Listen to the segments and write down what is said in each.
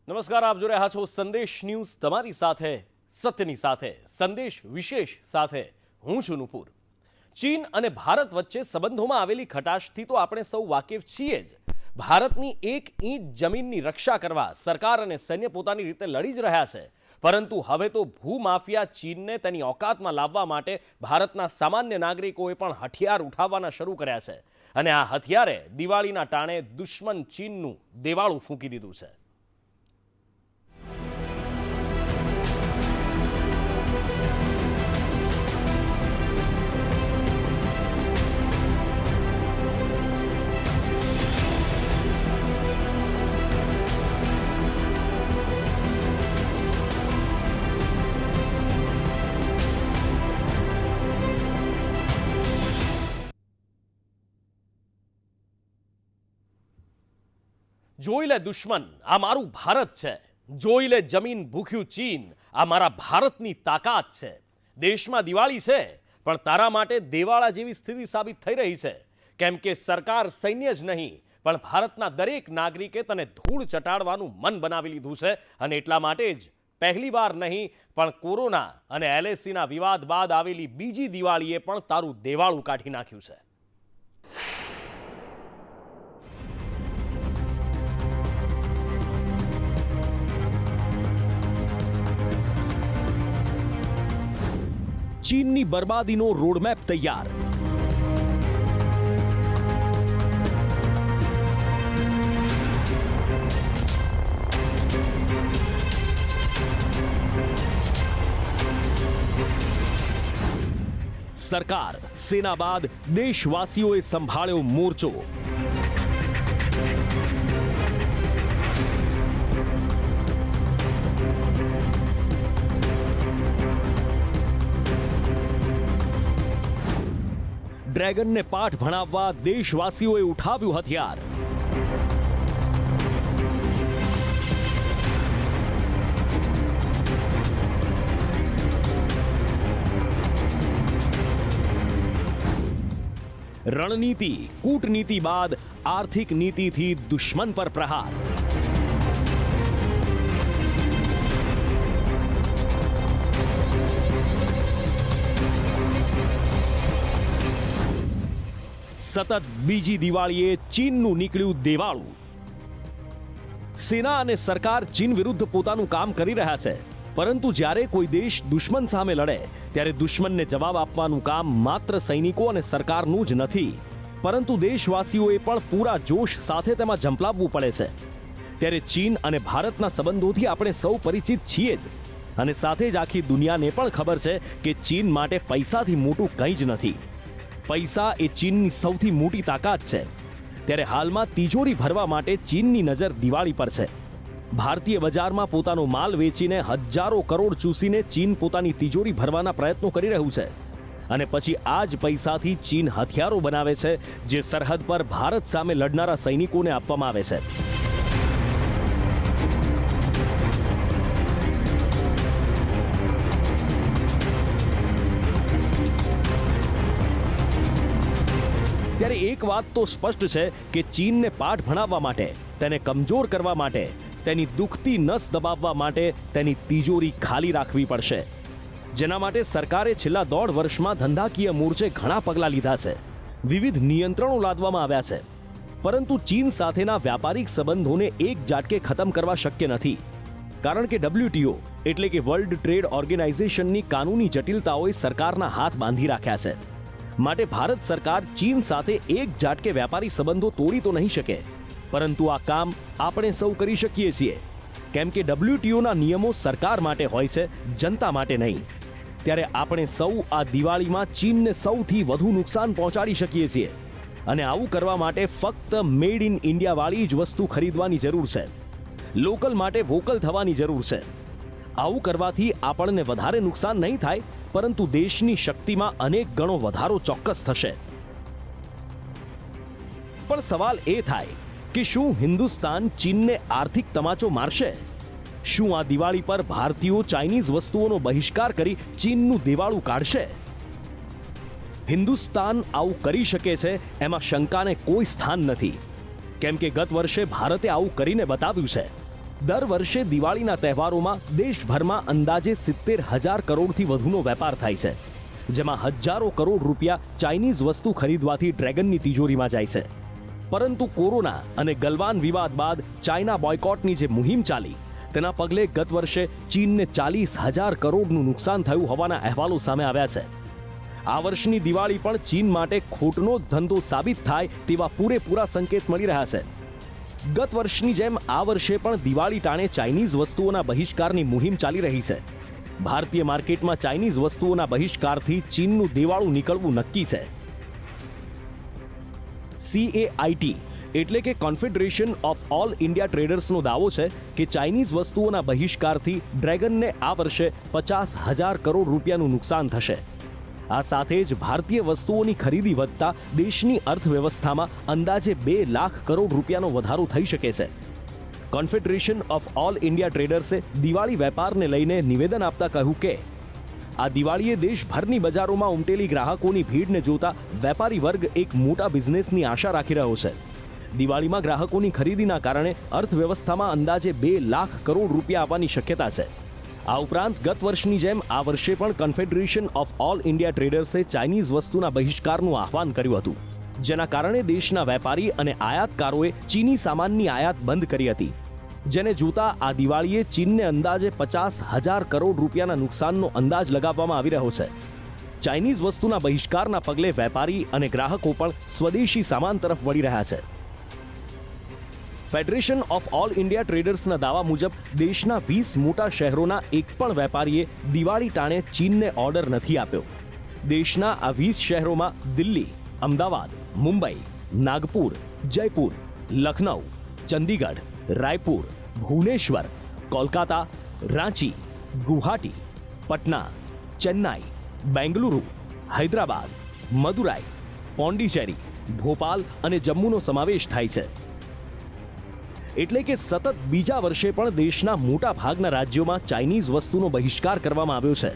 નમસ્કાર, આપ જોઈ રહ્યા છો સંદેશ ન્યૂઝ, તમારી સાથે સત્યની સાથે સંદેશ વિશેષ સાથે હું છું નુપુર। ચીન અને ભારત વચ્ચે સંબંધોમાં આવેલી ખટાશથી તો આપણે સૌ વાકેફ છીએ જ। ભારતની એક ઈંચ જમીનની રક્ષા કરવા સરકાર અને સૈન્ય પોતાની રીતે લડી જ રહ્યા છે, પરંતુ હવે તો ભૂમાફિયા ચીનને તેની ઓકાતમાં લાવવા માટે ભારતના સામાન્ય નાગરિકોએ પણ હથિયાર ઉઠાવવાના શરૂ કર્યા છે, અને આ હથિયારે દિવાળીના ટાણે દુશ્મન ચીનનું દેવાળું ફૂંકી દીધું છે। જોઈ લે દુશ્મન, આ મારું ભારત છે। જોઈ લે જમીન ભૂખ્યું ચીન, આ મારા ભારતની તાકાત છે। દેશમાં દિવાળી છે, પણ તારા માટે દેવાળા જેવી સ્થિતિ સાબિત થઈ રહી છે, કેમ કે સરકાર સૈન્ય જ નહીં પણ ભારતના દરેક નાગરિકે તને ધૂળ ચટાડવાનું મન બનાવી લીધું છે, અને એટલા માટે જ પહેલી વાર નહીં પણ કોરોના અને એલએસીના વિવાદ બાદ આવેલી બીજી દિવાળીએ પણ તારું દેવાળું કાઢી નાખ્યું છે। ચીનની બરબાદીનો રોડમેપ તૈયાર। સરકાર, સેના બાદ દેશવાસીઓએ સંભાળ્યો મોરચો। ડ્રેગનને પાઠ ભણાવવા દેશવાસીઓએ ઉઠાવ્યું હથિયાર। રણનીતિ, કૂટનીતિ બાદ આર્થિક નીતિથી દુશ્મન પર પ્રહાર। સતત બીજી દિવાળીએ ચીનનું નીકળ્યું દેવાળું। સેના અને સરકાર ચીન વિરુદ્ધ પોતાનું કામ કરી રહ્યા છે, પરંતુ જ્યારે કોઈ દેશ દુશ્મન સામે લડે ત્યારે દુશ્મનને જવાબ આપવાનું કામ માત્ર સૈનિકો અને સરકારનું જ નથી, પરંતુ દેશવાસીઓએ પણ પૂરા જોશ સાથે તેમાં ઝંપલાવવું પડે છે। ત્યારે ચીન અને ભારતના સંબંધોથી આપણે સૌ પરિચિત છીએ જ, અને સાથે જ આખી દુનિયાને પણ ખબર છે કે ચીન માટે પૈસાથી મોટું કંઈ જ નથી। પૈસા એ ચીનની સૌથી મોટી તાકાત છે। ત્યારે હાલમાં તિજોરી ભરવા માટે ચીનની નજર દિવાળી પર છે। ભારતીય બજારમાં પોતાનો માલ વેચીને હજારો કરોડ ચૂસીને ચીન પોતાની તિજોરી ભરવાના પ્રયત્નો કરી રહ્યું છે, અને પછી આ જ પૈસાથી ચીન હથિયારો બનાવે છે, જે સરહદ પર ભારત સામે લડનારા સૈનિકોને આપવામાં આવે છે। ત્યારે એક વાત તો સ્પષ્ટ છે કે ચીનને પાઠ ભણાવવા માટે, તેને કમજોર કરવા માટે, તેની દુખતી નસ દબાવવા માટે તેની તિજોરી ખાલી રાખવી પડશે, જેના માટે સરકારે છેલ્લા 1.5 વર્ષમાં ધંધાકીય મોરચે ઘણા પગલાં લીધા છે, વિવિધ નિયંત્રણો લાદવામાં આવ્યા છે, પરંતુ ચીન સાથેના વ્યાપારિક સંબંધોને એક ઝાટકે ખતમ કરવા શક્ય નથી, કારણ કે WTO એટલે કે વર્લ્ડ ટ્રેડ ઓર્ગેનાઇઝેશનની કાનૂની જટિલતાઓએ સરકારના હાથ બાંધી રાખ્યા છે। માટે ભારત સરકાર ચીન સાથે એક ઝાટકે વ્યાપારી સંબંધો તોડી તો નહીં શકે, પરંતુ આ કામ આપણે સૌ કરી શકીએ છીએ, કેમ કે WTOના નિયમો સરકાર માટે હોય છે, જનતા માટે નહીં। ત્યારે આપણે સૌ આ દિવાળીમાં ચીનને સૌથી વધુ નુકસાન પહોંચાડી શકીએ છીએ, અને આવું કરવા માટે ફક્ત મેડ ઇન ઇન્ડિયા વાળી જ વસ્તુ ખરીદવાની જરૂર છે, લોકલ માટે વોકલ થવાની જરૂર છે। આવું કરવાથી આપણને વધારે નુકસાન નહીં થાય, પરંતુ દેશની શક્તિમાં અનેક ગણો વધારો ચોક્કસ થશે। પણ સવાલ એ થાય કે શું હિન્દુસ્તાન ચીનને આર્થિક તમાચો મારશે? શું આ દિવાળી પર ભારતીયો ચાઇનીઝ વસ્તુઓનો બહિષ્કાર કરી ચીનનું દેવાળું કાઢશે? હિન્દુસ્તાન આવું કરી શકે છે એમાં શંકાને કોઈ સ્થાન નથી, કેમ કે ગત વર્ષે ભારતે આવું કરીને બતાવ્યું છે। દર વર્ષે દિવાળીના તહેવારોમાં દેશભરમાં અંદાજે 70,000 કરોડથી વધુનો વેપાર થાય છે, જેમાં હજારો કરોડ રૂપિયા ચાઇનીઝ વસ્તુ ખરીદવાથી ડ્રેગનની તિજોરીમાં જાય છે. પરંતુ કોરોના અને ગલવાન વિવાદ બાદ ચાઇના બોયકોટની જે મુહિમ ચાલી તેના પગલે ગત વર્ષે ચીનને 40,000 કરોડનું નુકસાન થયું હોવાના અહેવાલો સામે આવ્યા છે. આ વર્ષની દિવાળી પણ ચીન માટે ખોટનો ધંધો સાબિત થાય તેવા પૂરેપૂરા સંકેત મળી રહ્યા છે. ગત વર્ષની જેમ આ વર્ષે પણ દિવાળી ટાણે ચાઇનીઝ વસ્તુઓના બહિષ્કારની મુહિમ ચાલી રહી છે. ભારતીય માર્કેટમાં ચાઇનીઝ વસ્તુઓના બહિષ્કારથી ચીનનું દેવાળું નીકળવું નક્કી છે. CAIT એટલે કે કોન્ફેડરેશન ઓફ ઓલ ઇન્ડિયા ટ્રેડર્સનો દાવો છે કે ચાઇનીઝ વસ્તુઓના બહિષ્કારથી ડ્રેગનને આ વર્ષે 50,000 કરોડ રૂપિયાનું નુકસાન થશે. આ સાથે જ ભારતીય વસ્તુઓની ખરીદી વધતા દેશની અર્થવ્યવસ્થામાં અંદાજે 2 લાખ કરોડ રૂપિયાનો વધારો થઈ શકે છે. કોન્ફેડરેશન ઓફ ઓલ ઇન્ડિયા ટ્રેડર્સે દિવાળી વેપારને લઈને નિવેદન આપતા કહ્યું કે આ દિવાળીએ દેશભરની બજારોમાં ઉમટેલી ગ્રાહકોની ભીડને જોતા વેપારી વર્ગ એક મોટા બિઝનેસની આશા રાખી રહ્યો છે. દિવાળીમાં ગ્રાહકોની ખરીદીના કારણે અર્થવ્યવસ્થામાં અંદાજે 2 લાખ કરોડ રૂપિયા આવવાની શક્યતા છે. આ ઉપરાંત ગત વર્ષની જેમ આ વર્ષે પણ કોન્ફેડરેશન ઓફ ઓલ ઇન્ડિયા ટ્રેડર્સે ચાઇનીઝ વસ્તુના બહિષ્કારનું આહવાન કર્યું હતું, જેના કારણે દેશના વેપારી અને આયાતકારોએ ચીની સામાનની આયાત બંધ કરી હતી. જેને જોતા આ દિવાળીએ ચીનને અંદાજે 50,000 કરોડ રૂપિયાના નુકસાનનો અંદાજ લગાવવામાં આવી રહ્યો છે. ચાઇનીઝ વસ્તુના બહિષ્કારના પગલે વેપારી અને ગ્રાહકો પણ સ્વદેશી સામાન તરફ વળી રહ્યા છે. ફેડરેશન ઓફ ઓલ ઇન્ડિયા ટ્રેડર્સના દાવા મુજબ દેશના 20 મોટા શહેરોના એક પણ વેપારીએ દિવાળી ટાણે ચીનને ઓર્ડર નથી આપ્યો. દેશના આ 20 શહેરોમાં દિલ્હી, અમદાવાદ, મુંબઈ, નાગપુર, જયપુર, લખનઉ, ચંદીગઢ, રાયપુર, ભુવનેશ્વર, કોલકાતા, રાંચી, ગુવાહાટી, પટના, ચેન્નાઈ, બેંગલુરુ, હૈદરાબાદ, મદુરાઈ, પોંડિચેરી, ભોપાલ અને જમ્મુનો સમાવેશ થાય છે. એટલે કે સતત બીજા વર્ષે પણ દેશના મોટા ભાગના રાજ્યોમાં ચાઇનીઝ વસ્તુનો બહિષ્કાર કરવામાં આવ્યો છે,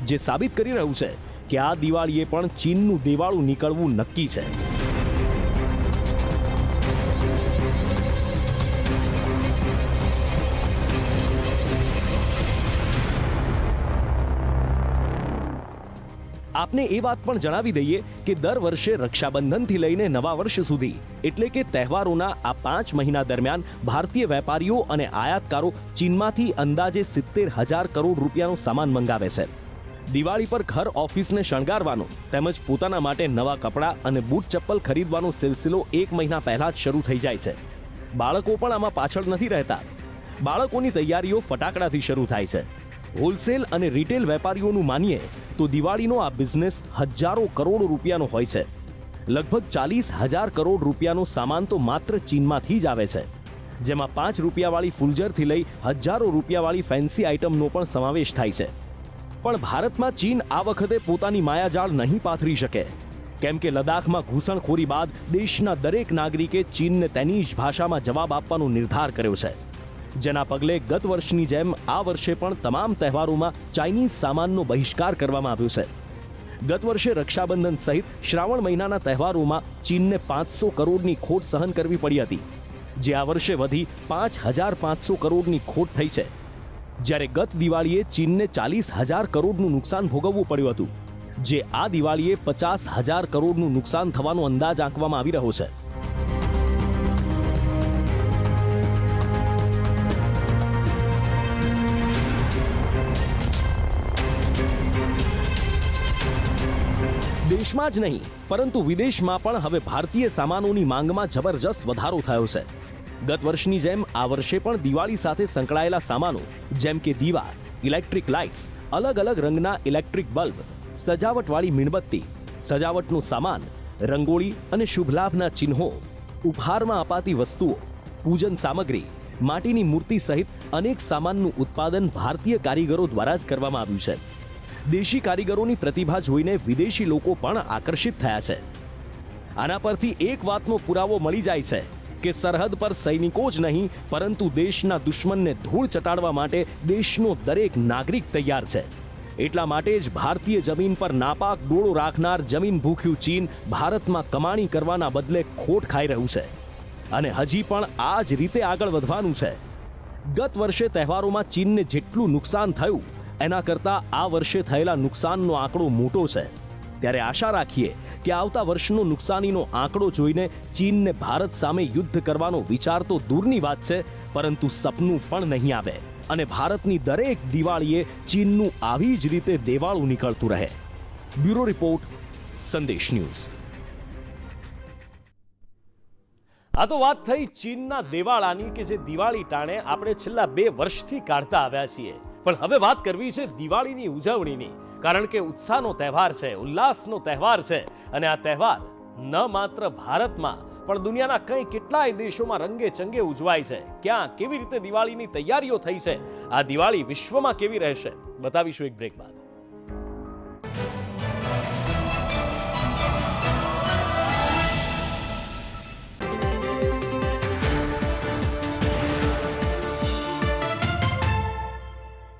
જે સાબિત કરી રહ્યું છે કે આ દિવાળીએ પણ ચીનનું દેવાળું નીકળવું નક્કી છે. આપને એ વાત પણ જણાવી દઈએ કે દર વર્ષે રક્ષાબંધનથી લઈને નવા વર્ષ સુધી એટલે કે તહેવારોના આ 5 મહિના દરમિયાન ભારતીય વેપારીઓ અને આયાતકારો ચીનમાંથી અંદાજે 70,000 કરોડ રૂપિયાનો સામાન મંગાવે છે. દિવાળી પર ઘર ઓફિસને શણગારવાનો તેમજ પોતાના માટે નવા કપડાં અને બૂટ ચપ્પલ ખરીદવાનો સિલસિલો 1 મહિના પહેલા જ શરૂ થઈ જાય છે. બાળકો પણ આમાં પાછળ નથી રહેતા. બાળકોની તૈયારીઓ ફટાકડાથી શરૂ થાય છે. હોલસેલ અને રિટેલ વેપારીઓનું માનીએ તો દિવાળીનો આ બિઝનેસ હજારો કરોડ રૂપિયાનો હોય છે. લગભગ 40,000 કરોડ રૂપિયાનો સામાન તો માત્ર ચીનમાંથી જ આવે છે, જેમાં 5 રૂપિયાવાળી ફૂલઝરથી લઈ હજારો રૂપિયાવાળી ફેન્સી આઇટમનો પણ સમાવેશ થાય છે. પણ ભારતમાં ચીન આ વખતે પોતાની માયાજાળ નહીં પાથરી શકે, કેમ કે લદ્દાખમાં ઘૂસણખોરી બાદ દેશના દરેક નાગરિકે ચીનને તેની જ ભાષામાં જવાબ આપવાનો નિર્ધાર કર્યો છે. જેના પગલે ગત વર્ષની જેમ આ વર્ષે પણ તમામ તહેવારોમાં ચાઇનીઝ સામાનનો બહિષ્કાર કરવામાં આવ્યો છે. ગત વર્ષે રક્ષાબંધન સહિત શ્રાવણ મહિનાના તહેવારોમાં ચીનને 500 કરોડની ખોટ સહન કરવી પડી હતી, જે આ વર્ષે વધી 5,500 કરોડની ખોટ થઈ છે. જ્યારે ગત દિવાળીએ ચીનને 40,000 કરોડનું નુકસાન ભોગવવું પડ્યું હતું, જે આ દિવાળીએ 50,000 કરોડનું નુકસાન થવાનો અંદાજ આંકવામાં આવી રહ્યો છે. દેશમાં જ નહીં પરંતુ વિદેશમાં પણ હવે ભારતીય સામાનોની માંગમાં જબરજસ્ત વધારો થયો છે. ગત વર્ષની જેમ આ વર્ષે પણ દિવાળી સાથે સંકળાયેલા સામાનો જેમ કે દીવા, ઇલેક્ટ્રિક લાઇટ્સ, અલગ અલગ રંગના ઇલેક્ટ્રિક બલ્બ, સજાવટવાળી મીણબત્તી, સજાવટનું સામાન, રંગોળી અને શુભલાભના ચિહ્નો, ઉપહારમાં અપાતી વસ્તુઓ, પૂજન સામગ્રી, માટીની મૂર્તિ સહિત અનેક સામાનનું ઉત્પાદન ભારતીય કારીગરો દ્વારા જ કરવામાં આવ્યું છે. દેશી કારીગરોની પ્રતિભા જોઈને વિદેશી લોકો પણ આકર્ષિત થયા છે. આના પરથી એક વાતનો પુરાવો મળી જાય છે કે સરહદ પર સૈનિકો જ નહીં પરંતુ દેશના દુશ્મનને ધૂળ ચટાડવા માટે દેશનો દરેક નાગરિક તૈયાર છે. એટલા માટે જ ભારતીય જમીન પર નાપાક ડોળો રાખનાર જમીન ભૂખ્યું ચીન ભારતમાં કમાણી કરવાના બદલે ખોટ ખાઈ રહ્યું છે અને હજી પણ આ જ રીતે આગળ વધવાનું છે. ગત વર્ષે તહેવારોમાં ચીનને જેટલું નુકસાન થયું એના કરતાં આ વર્ષે થયેલા નુકસાનનો આંકડો મોટો છે. ત્યારે આશા રાખીએ કે આવતા વર્ષનો નુકસાનીનો આંકડો જોઈને ચીનને ભારત સામે યુદ્ધ કરવાનો વિચાર તો દૂરની વાત છે, પરંતુ સપનું પણ નહીં આવે અને ભારતની દરેક દિવાળીએ ચીનનું આવી જ રીતે દેવાળું નીકળતું રહે. બ્યુરો રિપોર્ટ, સંદેશ ન્યૂઝ. આ તો વાત થઈ ચીનના દેવાળાની કે જે દિવાળી ટાણે આપણે છેલ્લા 2 વર્ષથી કાઢતા આવ્યા છીએ. પણ હવે વાત કરવી છે દિવાળીની ઉજવણીની, કારણ કે ઉત્સાહનો તહેવાર છે, ઉલ્લાસનો તહેવાર છે અને આ તહેવાર ન માત્ર ભારતમાં પણ દુનિયાના કંઈ કેટલાય દેશોમાં રંગે ચંગે ઉજવાય છે. ક્યાં કેવી રીતે દિવાળીની તૈયારીઓ થઈ છે, આ દિવાળી વિશ્વમાં કેવી રહેશે, બતાવીશું એક બ્રેક બાદ.